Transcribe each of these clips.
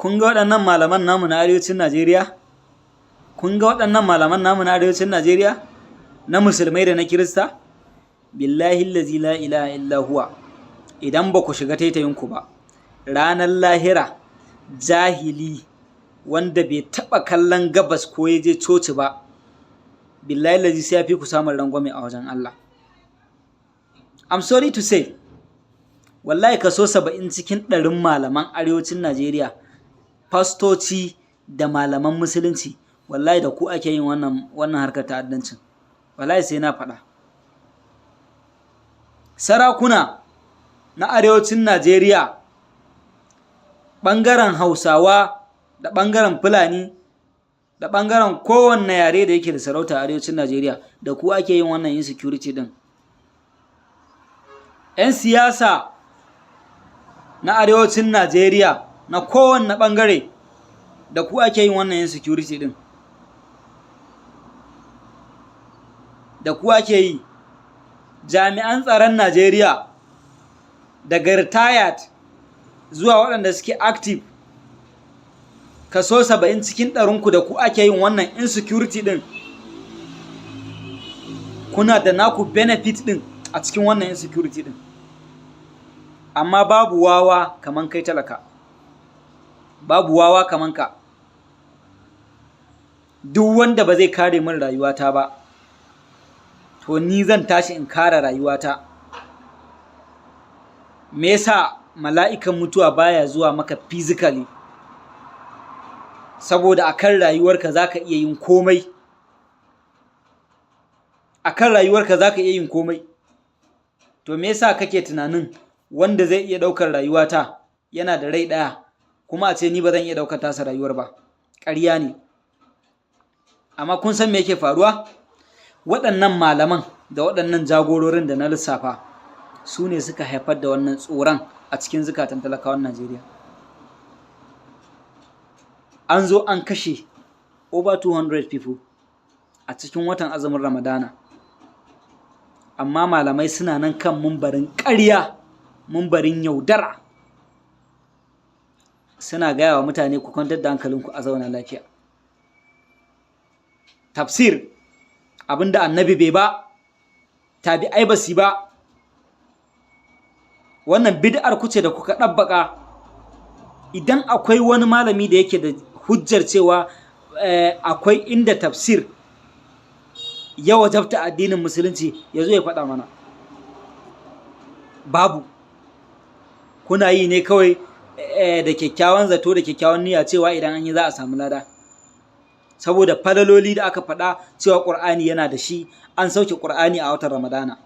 kun ga waɗannan malaman namu na arewacin Najeriya? Kun ga waɗannan malaman namu na arewacin Najeriya? Na musulmai da na Kirista? Billahi allazi la ilaha illa huwa, idan ba ku shiga taitayinku ba, ranar lahira jahili wanda bai taɓa kallon gabas ko ya je coci ba, billahi allazi sai ya fi ku samun rangwame a wajen Allah. I'm sorry to say, wallahi kaso 70 cikin 100 malaman arewacin Najeriya, fastoci da malaman musulunci, wallahi da ku ake yin wannan harkar ta'addancin. Wallahi sai na faɗa. Sarakuna na arewacin Najeriya, ɓangaren Hausawa da ɓangaren Fulani da ɓangaren kowanne yare da yake da sarauta a arewacin Najeriya, da ku ake yin wannan insecurity din. 'Yan siyasa na arewacin Najeriya na kowanne ɓangare, da ku ake yin wannan insecurity din. Da ku ake yi. Jami'an tsaron Najeriya, daga retired zuwa waɗanda suke active, kaso 70 cikin 100 da ku ake yin wannan insecurity din. Kuna da naku benefit din a cikin wannan insecurity din. Amma babu wawa kaman kai talaka. Babu wawa kaman ka. Duk wanda ba zai kare min rayuwata ba, to ni zan tashi in kare rayuwata. Me yasa mala'ikan mutuwa baya zuwa maka physically? Saboda akan rayuwarka zaka iya yin komai. Akan rayuwarka zaka iya yin komai. To me yasa kake tunanin wanda zai iya daukar rayuwata yana da rai daya, kuma a ce ni ba zan iya daukar tasa rayuwar ba? Ƙarya ne. Amma kun san me yake faruwa? Waɗannan malaman da waɗannan jagororin da na lissafa su ne suka haifar da wannan tsoron a cikin zukatan talakawan Najeriya. An zo an kashe over 200 people a cikin watan azumin Ramadana, amma malamai suna nan kan mumbarin ƙarya, mumbarin yaudara, suna gaya wa mutane ku kwantar da hankalinku a zauna lafiya. Tafsir, abinda annabi bai ba, tabi'ai ba su ba, wannan bid'ar kuce da kuka ɗabbaka. Idan akwai wani malami da yake da hujjar cewa akwai inda tafsir ya wajabta addinin musulunci, ya zo ya faɗa mana. Babu. Kuna yi ne kawai da kyakkyawan zato da kyakkyawan niyya cewa idan an yi za a samu lada. Saboda falaloli da aka faɗa cewa ƙur'ani yana da shi, an sauke ƙur'ani a watan Ramadana.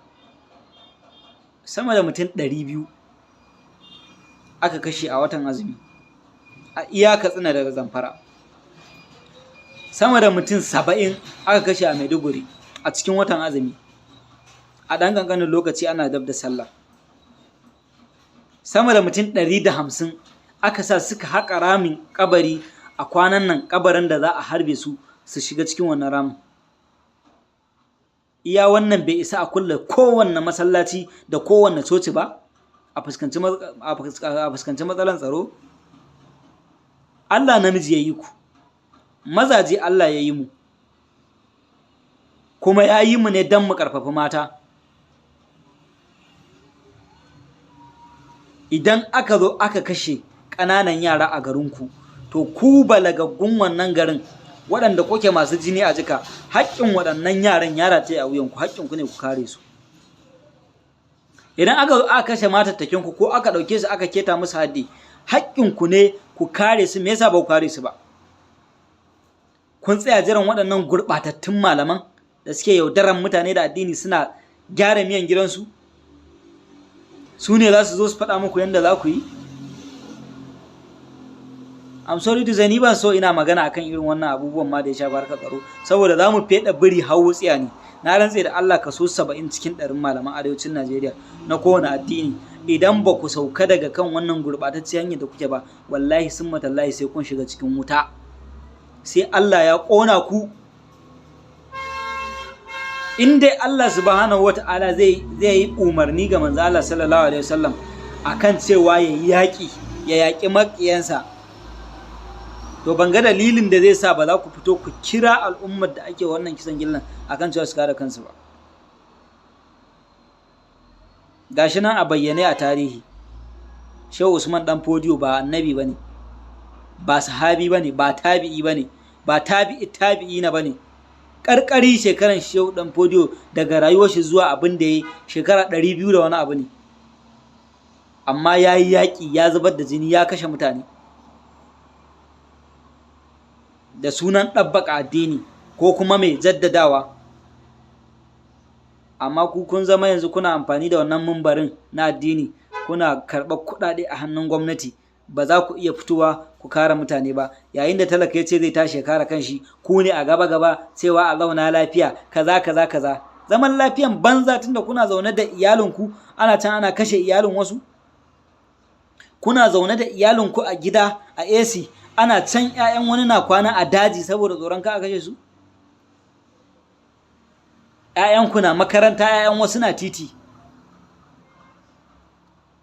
Sama da mutum 200 aka kashe a watan azumi a iya Katsina daga Zamfara. Sama da mutum 70 aka kashe a Maiduguri a cikin watan azumi a ɗan ƙanƙanin lokaci ana dab da sallah. Sama da mutum 150 aka sa suka haƙa ramin kabari a kwanan nan, kabarin da za a harbe su shiga cikin wannan ramin. Iya wannan bai isa a kulle kowanne masallaci da kowanne coci ba a fuskanci matsalan tsaro? Allah namiji ya yi ku, mazaje Allah ya yi mu, kuma ya yi mu ne don mu ƙarfafi mata. Idan aka zo aka kashe ƙananan yara a garinku, to ku balagaggun wannan garin waɗanda kuke masu jini a jika, haƙƙin waɗannan yaran yara ta yi a wuyanku, haƙƙinku ne ku kare su. Idan aka kashe matattakinku ko aka ɗauke su aka keta musu haddi, haƙƙinku ne ku kare su. Me yasa ba ku kare su ba? Kun tsaya jiran waɗannan gurɓatattun malaman da suke yaudaran mutane da addini suna gyara miyan gidansu? Su ne za su zo su faɗa muku yadda za ku yi? I'm sorry to say, ni ban so ina magana akan irin wannan abubuwan ma da ya shafi harkar tsaro, saboda za mu feɗa biri hawo tsiya ne. Na rantse da Allah kaso 70 cikin 100 malaman arewacin Najeriya na kowane addini, idan ba ku sauka daga kan wannan gurɓatacciyar hanyar da kuke ba, wallahi sun matallahi sai kun shiga cikin wuta, sai Allah ya ƙona ku. In dai Allah subhanahu wata'ala zai yi umarni ga manzo Allah sallallahu alaihi wasallam akan cewa ya yaƙi maƙiyansa, to ban ga dalilin da zai sa ba za ku fito ku kira al'ummar da ake wannan kisan gillan akan cewa su kare kansu ba. Gashi nan a bayyane a tarihi, Shehu Usman dan Fodiyo ba annabi bane, ba sahabi bane, ba tabi'i bane, ba tabi'ina bane. Karkari shekaran Shehu dan Fodiyo daga rayuwar shi zuwa abin da yayi shekara 200 da wani abu ne, amma yayi yaki, ya zubar da jini, ya kashe mutane da sunan ɗabbaka addini ko kuma mai jaddadawa. Amma ku kun zama yanzu kuna amfani da wannan mimbarin na addini, kuna karɓar kuɗaɗe a hannun gwamnati, ba za ku iya fitowa ku kare mutane ba. Yayin da talaka ya ce zai tashi ya kare kanshi, ku ne a gaba cewa a zauna lafiya, kaza. Zaman lafiyan banza, tunda kuna zaune da iyalinku ana can ana kashe iyalin wasu. Kuna zaune da iyalinku a gida a AC, ana can 'ya'yan wani na kwana a daji saboda tsoron ka a kashe su. 'Ya'yanku na makaranta, 'ya'yan wasu na titi.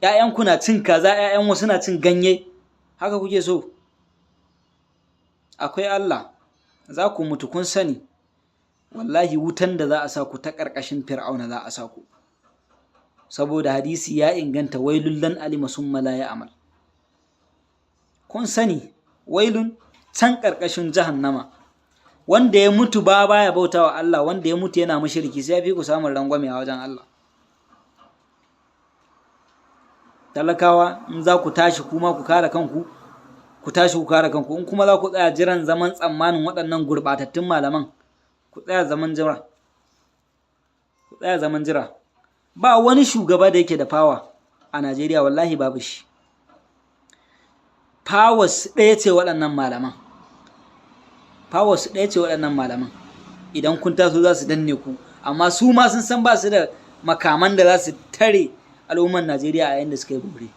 'Ya'yanku na cin kaza, 'ya'yan wasu na cin ganye. Haka kuke so? Akwai Allah, za ku mutu kun sani. Wallahi wutan da za a sa ku ta ƙarƙashin Fir'auna za a sa ku. Saboda hadisi ya inganta, wailun lan alima summa la ya'mal. Kun sani wailun can ƙarƙashin jahannama. Wanda ya mutu baya bautawa Allah, wanda ya mutu yana mushriki, sai ya fi ku samun rangwame a wajen Allah. Talakawa, in za ku tashi kuma ku kare kanku, ku tashi ku kare kanku. In kuma za ku tsaya jiran zaman tsammanin waɗannan gurɓatattun malaman, ku tsaya zaman jira. Ba wani shugaba da yake da fawa a Najeriya, wallahi babu shi. Powers ɗaya ce waɗannan malaman. Idan kun taso za su danne ku, amma su ma sun san ba su da makaman da za su tare al'ummar Najeriya a yayin da suka yi bore.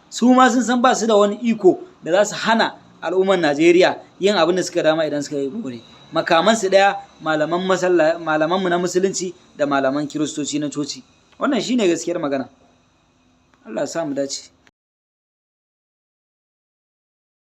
Su ma sun san ba su da wani iko da za su hana al'ummar Najeriya yin abin da suka dama idan suka yi bore. Makamansu ɗaya, malamanmu na musulunci da malaman kiristoci na coci. Wannan shine gaskiyar magana. Allah ya sa mu dace.